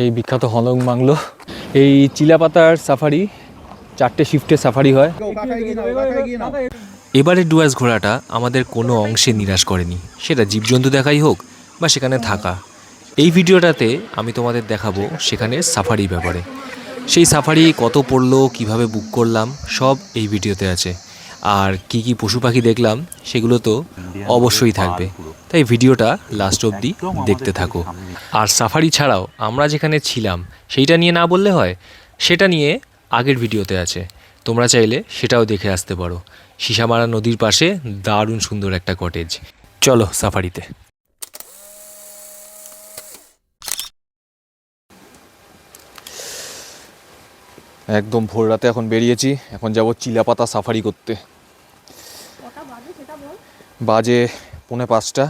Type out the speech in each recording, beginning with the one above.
এই বিখ্যাত হলং বাংলো। এই চিলাপাতার সাফারি 4টে শিফটে সাফারি হয়। এবারে ডুয়ার্স ঘোরাটা আমাদের কোনো অংশে নিরাশ করেনি, সেটা জীবজন্তু দেখাই হোক বা সেখানে থাকা। এই ভিডিওটাতে আমি তোমাদের দেখাবো সেখানে সাফারির ব্যাপারে। সেই সাফারি কত পড়লো, কিভাবে বুক করলাম, সব এই ভিডিওতে আছে। আর কি কি পশু পাখি দেখলাম সেগুলো তো অবশ্যই থাকবে, তাই ভিডিওটা লাস্ট অবধি দেখতে থাকো। আর সাফারি ছাড়াও আমরা যেখানে ছিলাম সেইটা নিয়ে না বললে হয়, সেটা নিয়ে আগের ভিডিওতে আছে, তোমরা চাইলে সেটাও দেখে আসতে পারো। সিসামারা নদীর পাশে দারুণ সুন্দর একটা কটেজ। চলো সাফারিতে। একদম ভোর রাতে এখন বেরিয়েছি, এখন যাব চিলাপাতা সাফারি করতে। বাজে 4:45।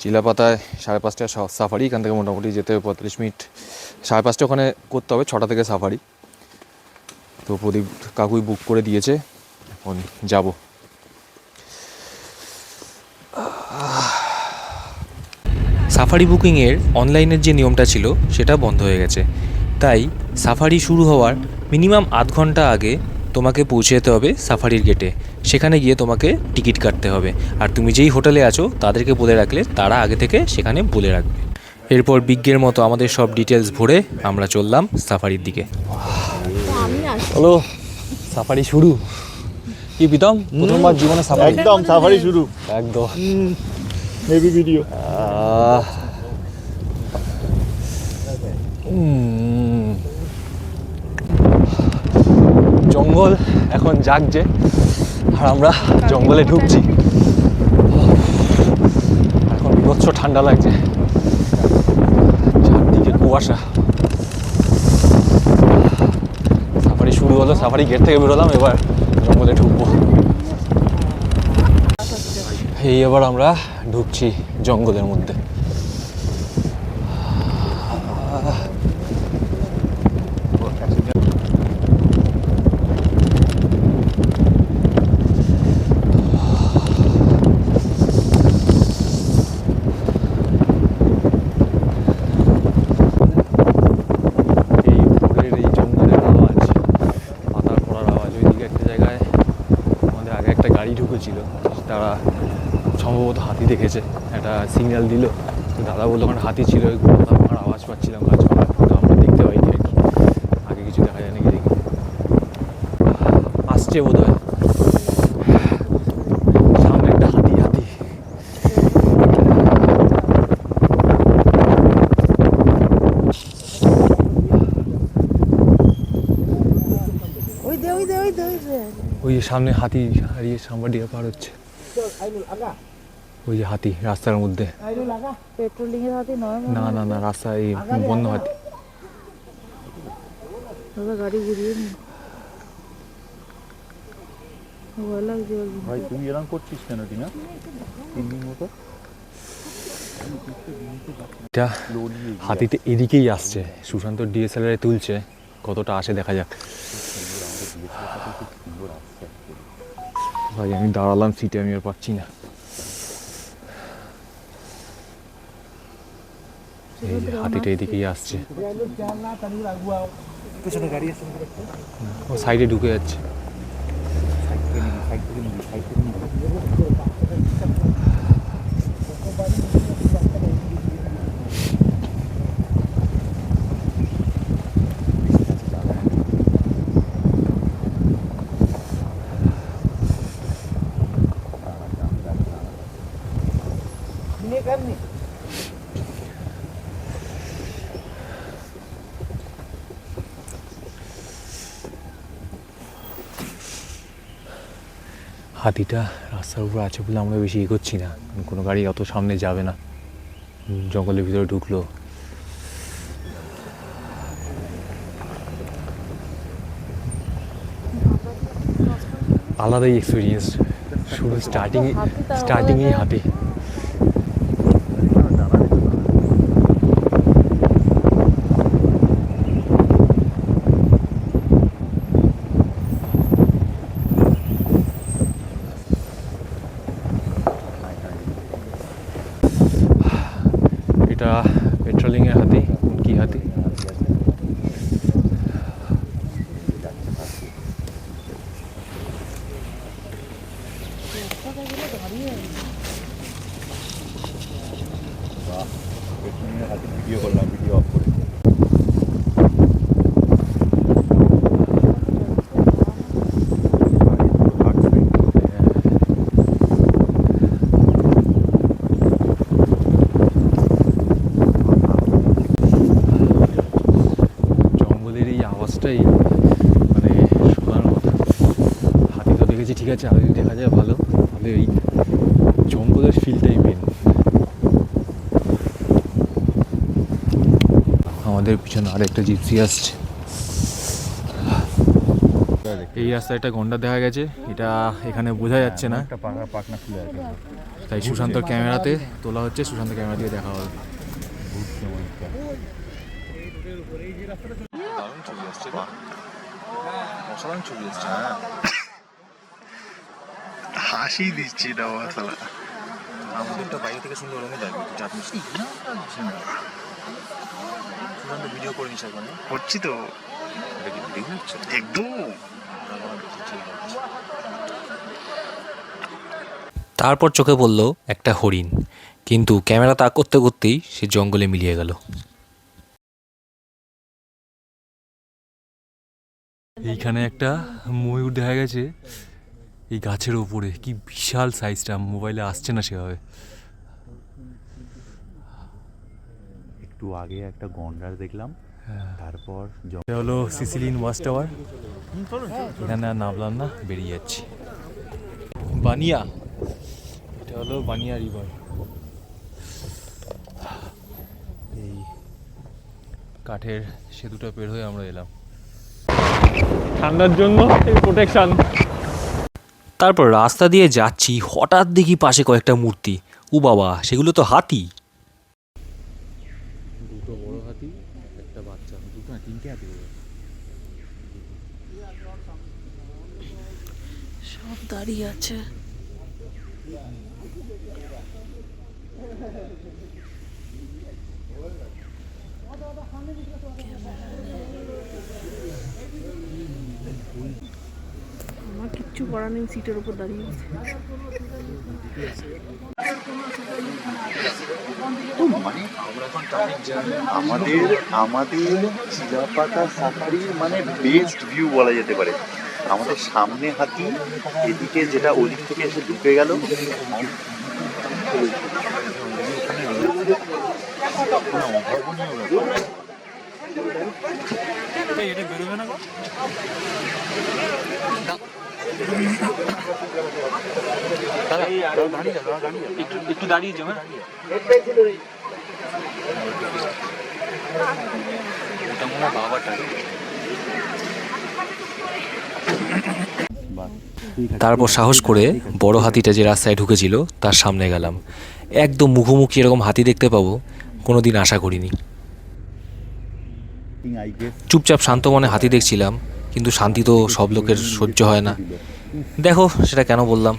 চিলাপাতায় 5:30 সাফারি, এখান থেকে মোটামুটি যেতে হবে 45 মিনিট। 5:30 ওখানে করতে হবে, 6টা থেকে সাফারি। তো প্রদীপ কাকুই বুক করে দিয়েছে, এখন যাব। সাফারি বুকিংয়ের অনলাইনের যে নিয়মটা ছিল সেটা বন্ধ হয়ে গেছে, তাই সাফারি শুরু হওয়ার মিনিমাম আধ ঘন্টা আগে তোমাকে পৌঁছে যেতে হবে সাফারির গেটে। সেখানে গিয়ে তোমাকে টিকিট কাটতে হবে, আর তুমি যেই হোটেলে আছো তাদেরকে বলে রাখলে তারা আগে থেকে সেখানে বলে রাখবে। এরপর বিজ্ঞের মতো আমাদের সব ডিটেলস ভরে আমরা চললাম সাফারির দিকে। হ্যালো, সাফারি শুরু। কি প্রীতম, প্রথমবার জীবনে সাফারি? একদম সাফারি শুরু, একদম হেভি ভিডিও। জঙ্গল এখন জাগছে আর আমরা জঙ্গলে ঢুকছি। এখন বিভৎস ঠান্ডা লাগছে, চারদিকে কুয়াশা। সাফারি শুরু হলো, সাফারি গেট থেকে বেরোলাম, এবার জঙ্গলে ঢুকবো। এই এবার আমরা ঢুকছি জঙ্গলের মধ্যে। ঢুকেছিল, তারা সম্ভবত হাতি দেখেছে, একটা সিগন্যাল দিল। দাদা বললো ওখানে হাতি ছিল, আমার আওয়াজ পাচ্ছিলাম গাছপালা, কিন্তু আমরা দেখতে পাইনি আর কি। আগে কিছু দেখা যায় নাকি দেখি, আসছে বোধ হয় সামনে একটা হাতি। ওই যে সামনে হাতি হারিয়ে সামনে দিয়ে পার হচ্ছে, ওই যে হাতি রাস্তার মধ্যে। পেট্রোলিং এর হাতি নয়, না না না, রাস্তায় বন্য হাতি। গাড়ি ঘুরিয়ে নি, ভয় লাগছে। ভাই তুই এরকম করছিস কেন টিনা? 3 দিন মতো এটা হাতিটা এদিকেই আসছে, সুশান্ত ডিএসএলআর তুলছে, কতটা আসে দেখা যাক। ভাই আমি দাঁড়ালাম সিটে, আমি আর পাচ্ছি না। এই হাতিটা এদিকেই আসছে, ও সাইডে ঢুকে যাচ্ছে। হাতিটা রাস্তার উপর আছে বলে আমরা বেশি এগোচ্ছি না, কোনো গাড়ি অত সামনে যাবে না। জঙ্গলের ভিতরে ঢুকলো। আলাদাই এক্সপিরিয়েন্স, শুরু স্টার্টিংয়েই হাতি। এটা পেট্রোলিংয়ের হাতি। কি হাতি? পেছনে হাতে ভিডিও করলাম, ভিডিও অফ করে। জঙ্গলের এই আওয়াজটাই মানে শোনার মতো। হাতি তো দেখেছি ঠিক আছে, হাতি দেখা যায় ভালো, তাহলে এই জঙ্গলের ফিলটাই মেন। আমাদের পিছনে আরেকটা জিপসি আসছে। এই রাস্তায় একটা গন্ডা দেখা গেছে, এটা এখানে বোঝা যাচ্ছে না, একটা পাখনা খুলে আছে। তাই সুশান্তর ক্যামেরাতে তোলা হচ্ছে, সুশান্ত ক্যামেরা দিয়ে দেখা হবে। হাসি দিচ্ছি না মাসালা। আমাদেরটা বাইরে থেকে সুন্দর রঙে যাবে, চাট মিষ্টি ভিডিও করে নিস ওখানে। করছি তো এটা কি ভিডিও হচ্ছে? একদম। তারপর চোখে পড়ল একটা হরিণ, কিন্তু ক্যামেরা তাক করতে করতেই সে জঙ্গলে মিলিয়ে গেল। এইখানে একটা ময়ূর দেখা গেছে এই গাছের ওপরে, কি বিশাল সাইজটা, মোবাইলে আসছে না সেভাবে। একটু আগে একটা গন্ডার দেখলাম, তারপর এটা হলো সিসিলিন ওয়াচ টাওয়ার, এখানে আর নামলাম না, বেরিয়ে যাচ্ছি। বানিয়া, এটা হলো বানিয়া রিভার। এই কাঠের সেতুটা পের হয়ে আমরা এলাম। ঠান্ডার জন্য এই প্রোটেকশন। তারপর রাস্তা দিয়ে যাচ্ছি, হঠাৎ দেখি পাশে কয়েকটা মূর্তি। ও বাবা, সেগুলো তো হাতি। দুটো বড় হাতি, একটা বাচ্চা, দুটো না তিনটে হাতি। সব দাঁড়িয়ে আছে। আমার কিচ্ছু করার নেই, সিটের উপর দাঁড়িয়ে আছে। মানে আমাদের আমাদের চিলাপাতা সাফারির মানে বেস্ট ভিউ বলা যেতে পারে। আমাদের সামনে হাতি, এদিকে যেটা ওদিক থেকে এসে ঢুকে গেল। এটা বেরোবে না। একটু দাঁড়িয়ে যাও। ওটা মনে হয় বাবাটা। তারপর সাহস করে বড় হাতিটা যে রাস্তায় ঢুকেছিল তার সামনে গেলাম। একদম মুখোমুখি এরকম হাতি দেখতে পাবো কোনোদিন আশা করিনি। চুপচাপ শান্ত মনে হাতি দেখছিলাম, কিন্তু শান্তি তো সব লোকের সহ্য হয় না। দেখো সেটা কেন বললাম।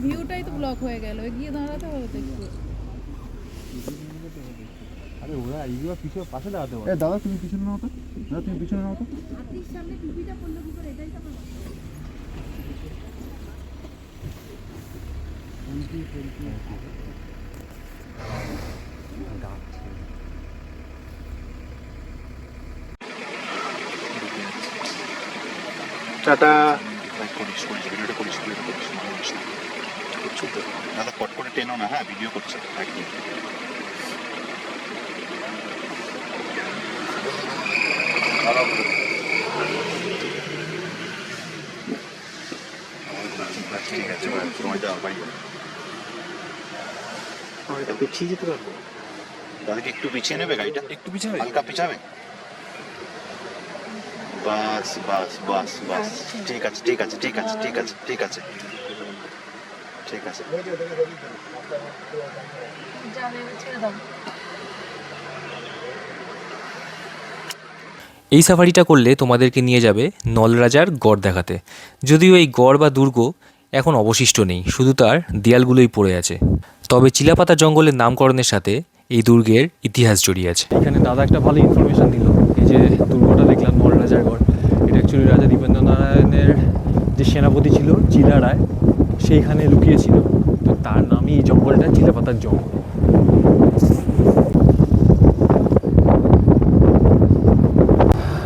ভিউটাই তো ব্লক হয়ে গেল, এগিয়ে দাঁড়াতে হবে তো একটু। আরে ওরা এইগুলো পিছনে পাশে দাঁড়াতে পারে। দাদা তুমি পিছনে নাও তো, দাদা তুমি পিছনে নাও তো। হাতির সামনে টুপিটা পড়লো কি করে, এটাই তো আমার টাটা। করিস করিস ভিডিওটা করিস, ভিডিওটা করিস, মানুষ না কিচ্ছু তো দাদা কট করে টেনো না। হ্যাঁ ভিডিও করছে একদম। ঠিক আছে, সময়টা বাড়ি পিছিয়ে যেতে পারবো। দাদাকে একটু পিছিয়ে নেবে গাড়িটা, একটু পিছনে হালকা পিছাবে। বাস বাস বাস বাস, ঠিক আছে ঠিক আছে ঠিক আছে ঠিক আছে ঠিক আছে ঠিক আছে। ছেড়ে দাও। এই সাফারিটা করলে তোমাদেরকে নিয়ে যাবে নলরাজার গড় দেখাতে। যদিও এই গড় বা দুর্গ এখন অবশিষ্ট নেই, শুধু তার দেয়ালগুলোই পড়ে আছে। তবে চিলাপাতা জঙ্গলের নামকরণের সাথে এই দুর্গের ইতিহাস জড়িয়ে আছে। এখানে দাদা একটা ভালো ইনফরমেশন দিল। এই যে দুর্গটা দেখলাম নলরাজার গড়, এটা অ্যাকচুয়ালি রাজা দীপেন্দ্র নারায়ণের যে সেনাপতি ছিল চিলারায়, সেইখানে লুকিয়েছিল। তো তার নামই এই জঙ্গলটা চিলাপাতার জঙ্গল।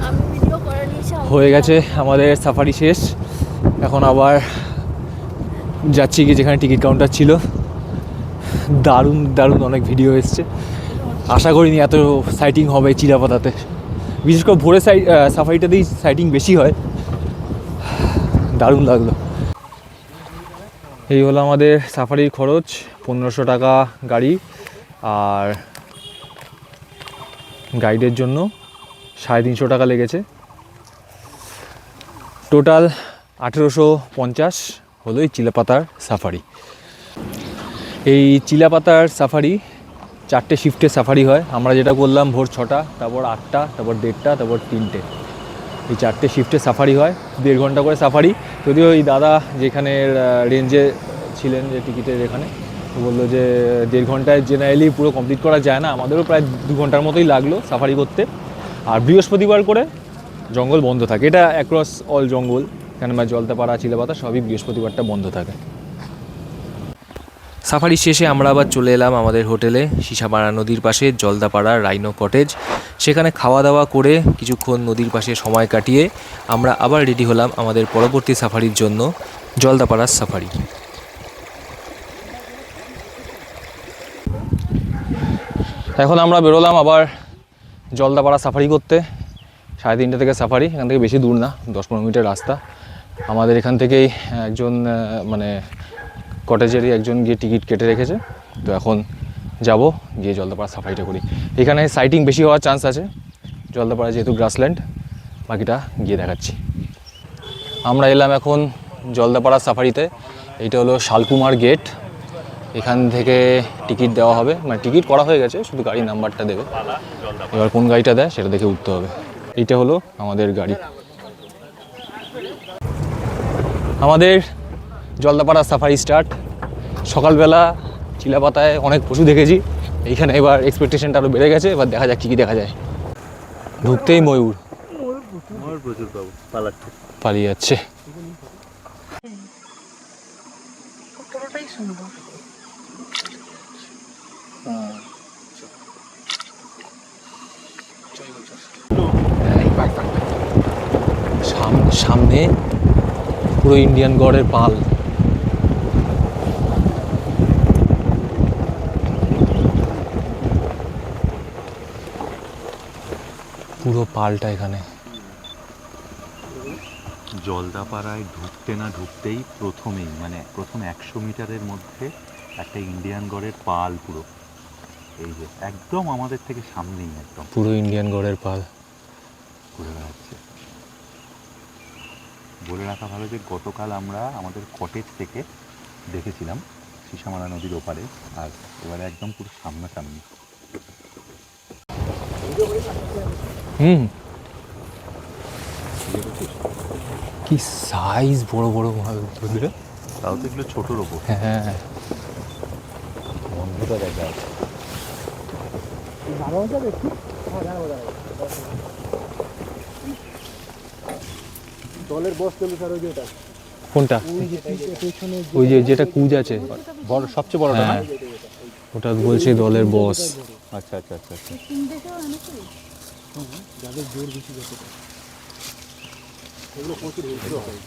আমি ভিডিও করে নিয়েছি। হয়ে গেছে আমাদের সাফারি শেষ। এখন আবার যাচ্ছি কি যেখানে টিকিট কাউন্টার ছিল। দারুণ দারুণ অনেক ভিডিও এসছে, আশা করিনি এত সাইটিং হবে চিলাপাতাতে। বিশেষ করে ভোরে সাফারিটাতেই সাইটিং বেশি হয়। দারুণ লাগলো। এই হলো আমাদের সাফারির খরচ, 1500 টাকা গাড়ি, আর গাইডের জন্য 350 টাকা লেগেছে। টোটাল 1850 হলো এই চিলাপাতার সাফারি। এই চিলাপাতার সাফারি 4টে শিফটে সাফারি হয়। আমরা যেটা করলাম ভোর 6টা, তারপর 8টা, তারপর 1:30, তারপর 3টে। এই 4টে শিফটে সাফারি হয়, 1.5 ঘন্টা করে সাফারি। যদিও এই দাদা যেখানের রেঞ্জে ছিলেন, যে টিকিটের এখানে, তো বললো যে 1.5 ঘন্টায় জেনারেলি পুরো কমপ্লিট করা যায় না। আমাদেরও প্রায় 2 ঘন্টার মতোই লাগলো সাফারি করতে। আর বৃহস্পতিবার করে জঙ্গল বন্ধ থাকে, এটা অ্যাক্রস অল জঙ্গল, এখানে জলদাপাড়া চিলাপাতা সবই বৃহস্পতিবারটা বন্ধ থাকে। সাফারি শেষে আমরা আবার চলে এলাম আমাদের হোটেলে, সিসাপাড়া নদীর পাশে জলদাপাড়া রাইনো কটেজ। সেখানে খাওয়া দাওয়া করে কিছুক্ষণ নদীর পাশে সময় কাটিয়ে আমরা আবার রেডি হলাম আমাদের পরবর্তী সাফারির জন্য, জলদাপাড়ার সাফারি। এখন আমরা বেরোলাম আবার জলদাপাড়া সাফারি করতে। 3:30 থেকে সাফারি, এখান থেকে বেশি দূর না, 10-15 মিনিটের রাস্তা। আমাদের এখান থেকেই একজন মানে কটেজেরই একজন গিয়ে টিকিট কেটে রেখেছে। তো এখন যাব, গিয়ে জলদাপাড়া সাফারিটা করি। এখানে সাইটিং বেশি হওয়ার চান্স আছে, জলদাপাড়া যেহেতু গ্রাসল্যান্ড। বাকিটা গিয়ে দেখাচ্ছি। আমরা এলাম এখন জলদাপাড়া সাফারিতে। এইটা হলো শালকুমার গেট। এখান থেকে টিকিট দেওয়া হবে, মানে টিকিট করা হয়ে গেছে, শুধু গাড়ির নাম্বারটা দেবে। এবার কোন গাড়িটা দেয় সেটা দেখে উঠতে হবে। এইটা হলো আমাদের গাড়ি। আমাদের জলদাপাড়া সাফারি স্টার্ট। সকালবেলা চিলাপাতায় অনেক পশু দেখেছি, এইখানে এবার এক্সপেকটেশনটা আরও বেড়ে গেছে। এবার দেখা যাক কী কী দেখা যায়। ঢুকতেই ময়ূর প্রচুর পাবো, পালাচ্ছে, পালিয়ে যাচ্ছে। পুরোটাই সুন্দর। সামনে পুরো ইন্ডিয়ান গড়ের পাল। পুরো পালটা এখানে। জলদাপাড়ায় ঢুকতে না ঢুকতেই প্রথমেই, মানে প্রথম 100 মিটারের মধ্যে একটা ইন্ডিয়ান গড়ের পাল, পুরো এই যে একদম আমাদের থেকে সামনেই, একদম পুরো ইন্ডিয়ান গড়ের পাল ঘুরে বেড়াচ্ছে। বলে রাখা ভালো যে গতকাল আমরা আমাদের কটেজ থেকে দেখেছিলাম সিসামারা নদীর ওপারে, আর এবারে একদম পুরো সামনাসামনি। কি সাইজ, বড় বড় তাও তো এগুলো ছোটোর ওপর। হ্যাঁ, বন্ধুটা দেখা আছে। জলের বস চলছে স্যার, ওই যেটা কোনটা? ওই যে যেটা কুজ আছে, বড়, সবচেয়ে বড়টা না? হ্যাঁ, ওটা বলছে দলের বস। আচ্ছা আচ্ছা আচ্ছা আচ্ছা। যাদের জোর বেশি যেতে এগুলো প্রচুর ভিডিও হয়।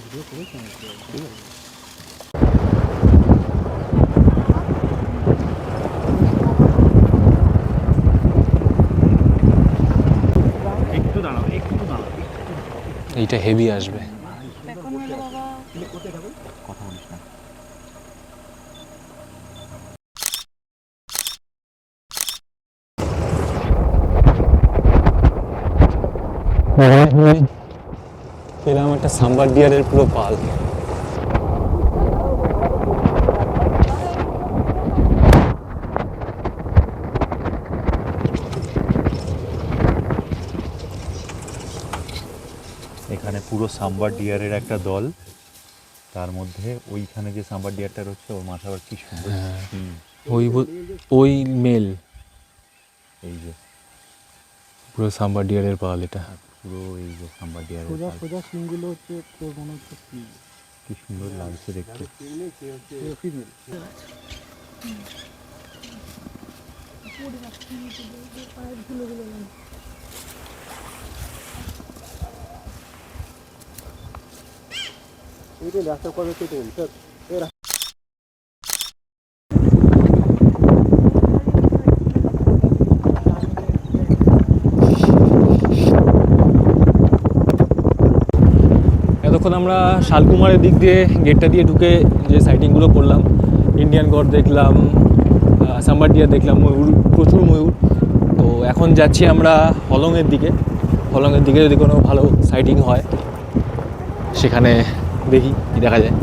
ভিডিও করেছে ঠিক আছে। এইটা হেভি আসবে। কথা বলিস না। এরকম একটা সাম্বার ডিয়ারের পুরো পাল। এখানে পুরো সাম্বার ডিয়ারের একটা দল তার মধ্যে ওইখানে যে সাম্বার ডিয়ারটা রয়েছে ওর মাথা আবার কি সুন্দর। ওই মেল এই যে পুরো সাম্বার ডিয়ারের পাল এটা। পুরো এই যে সাম্বার ডিয়ার সোজা সিংগুলো হচ্ছে তোর মনে হচ্ছে কি সুন্দর লাগছে দেখতে। রাস্তা কবে কেটে স্যার এতক্ষণ আমরা শালকুমারের দিক দিয়ে গেটটা দিয়ে ঢুকে যে সাইটিংগুলো করলাম, ইন্ডিয়ান গড় দেখলাম, সাম্বার ডিয়ার দেখলাম, ময়ূর, প্রচুর ময়ূর। তো এখন যাচ্ছি আমরা হলংয়ের দিকে। হলংয়ের দিকে যদি কোনো ভালো সাইটিং হয় সেখানে দেখি কী দেখা যায়।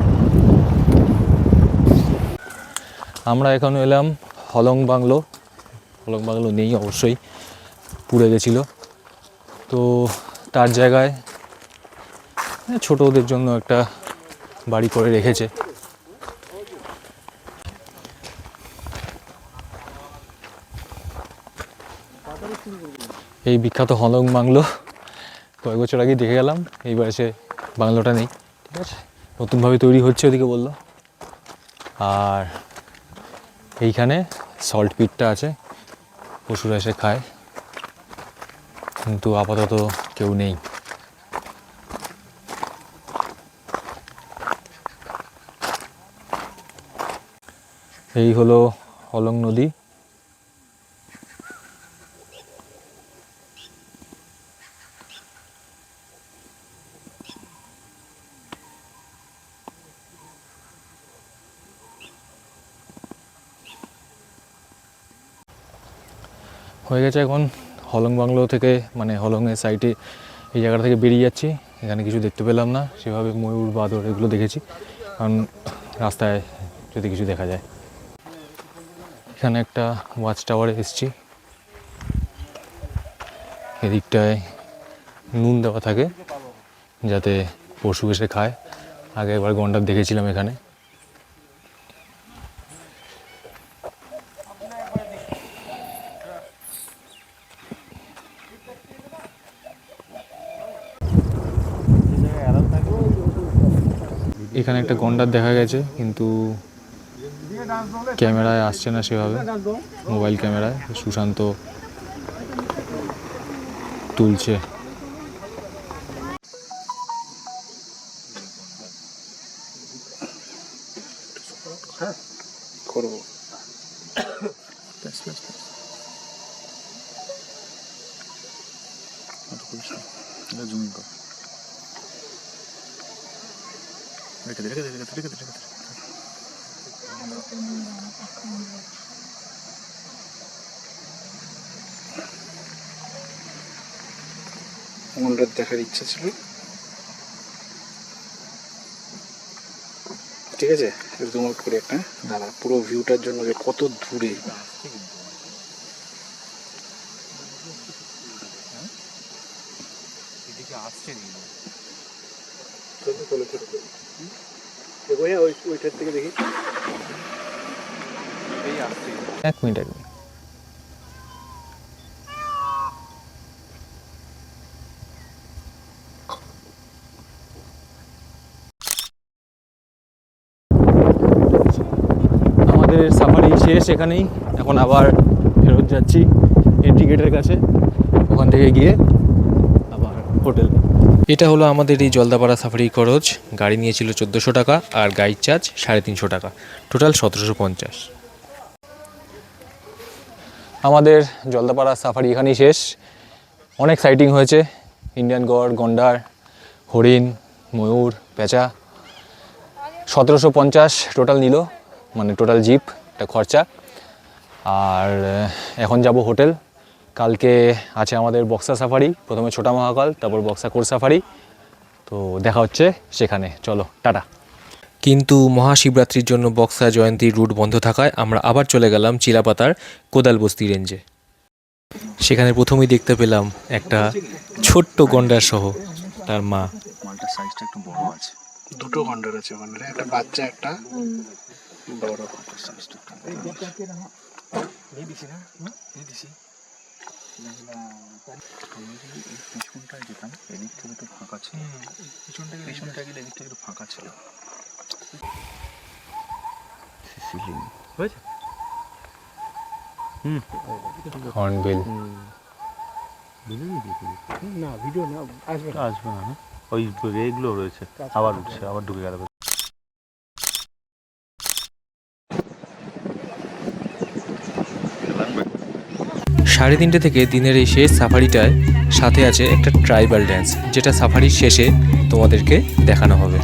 আমরা এখন এলাম হলং বাংলো। হলং বাংলো নেই, অবশ্যই পুড়ে গেছিলো। তো তার জায়গায় ছোট ওদের জন্য একটা বাড়ি করে রেখেছে। এই বিখ্যাত হলং বাংলো কয়েক বছর আগে দেখে গেলাম, এইবার এসে বাংলোটা নেই। ঠিক আছে, নতুনভাবে তৈরি হচ্ছে ওদিকে বললো। আর এইখানে সল্ট পিটটা আছে, পশুরা এসে খায়, কিন্তু আপাতত কেউ নেই। এই হলো হলং নদী। হয়ে গেছে এখন হলং বাংলো থেকে, মানে হলংয়ের সাইডে এই জায়গাটা থেকে বেরিয়ে যাচ্ছি। এখানে কিছু দেখতে পেলাম না সেভাবে, ময়ূর, বাঁদর এগুলো দেখেছি, কারণ রাস্তায় যদি কিছু দেখা যায়। এখানে একটা ওয়াচ টাওয়ারে এসেছি, এদিকটায় নুন দেওয়া থাকে যাতে পশু এসে খায়। আগে একবার গন্ডার দেখেছিলাম এখানে। এখানে একটা গন্ডার দেখা গেছে, কিন্তু ক্যামেরায় আসছে না সেভাবে, মোবাইল ক্যামেরায়। সুশান্ত তুলছে। করবো জুমিং কর, রেখে দে রেখে দে রেখে দে রেখে দে রেখে দে। মনটার দেখার ইচ্ছা ছিল, ঠিক আছে। জুম আউট করে একটা দাঁড়া, পুরো ভিউটার জন্য যে কত দূরে। ওইটার থেকে দেখি, এক মিনিট। আমাদের সাফারি শেষ এখানেই। এখন আবার ফেরত যাচ্ছি এন্ট্রি গেটের কাছে, ওখান থেকে গিয়ে আবার হোটেল। এটা হলো আমাদের এই জলদাপাড়া সাফারি খরচ। গাড়ি নিয়েছিল 1400 টাকা আর গাইড চার্জ 350 টাকা, টোটাল 1750। আমাদের জলদাপাড়া সাফারি এখানেই শেষ। অনেক সাইটিং হয়েছে, ইন্ডিয়ান গড়, গন্ডার, হরিণ, ময়ূর, পেঁচা। 1750 টোটাল নিল, মানে টোটাল জিপ একটা খরচা। আর এখন যাব হোটেল। কালকে আছে আমাদের বক্সা সাফারি, প্রথমে ছোটা মহাকাল, তারপর বক্সা কোর সাফারি। তো দেখা হচ্ছে সেখানে, চলো টাটা। কিন্তু মহাশিবরাত্রির জন্য বক্সা জয়ন্তীর রুট বন্ধ থাকায় আমরা আবার চলে গেলাম চিলাপাতার কোদালবস্তি রেঞ্জে। সেখানে প্রথমেই দেখতে পেলাম একটা ছোট্ট গন্ডার সহ তার মা। মালটার সাইজটা একটু বড় আছে। দুটো গন্ডার আছে ওখানে, একটা বাচ্চা একটা বড়। পিছনটায় যেতাম, এদিক থেকে একটু ফাঁকা ছিল, পিছনটা গেলে এদিক থেকে একটু ফাঁকা ছিল। হর্নবিল না ভিডিও না আসবে না। আসবে না, ওই এগুলো রয়েছে, আবার উঠছে, আবার ঢুকে গেল। 3:30 থেকে দিনের এই শেষ সাফারিটায় সাথে আছে একটা ট্রাইবাল ড্যান্স, যেটা সাফারির শেষে তোমাদেরকে দেখানো হবে।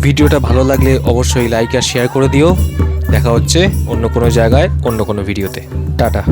ভিডিওটা ভালো লাগলে অবশ্যই লাইক আর শেয়ার করে দিও। দেখা হচ্ছে অন্য কোনো জায়গায় অন্য কোনো ভিডিওতে। টাটা।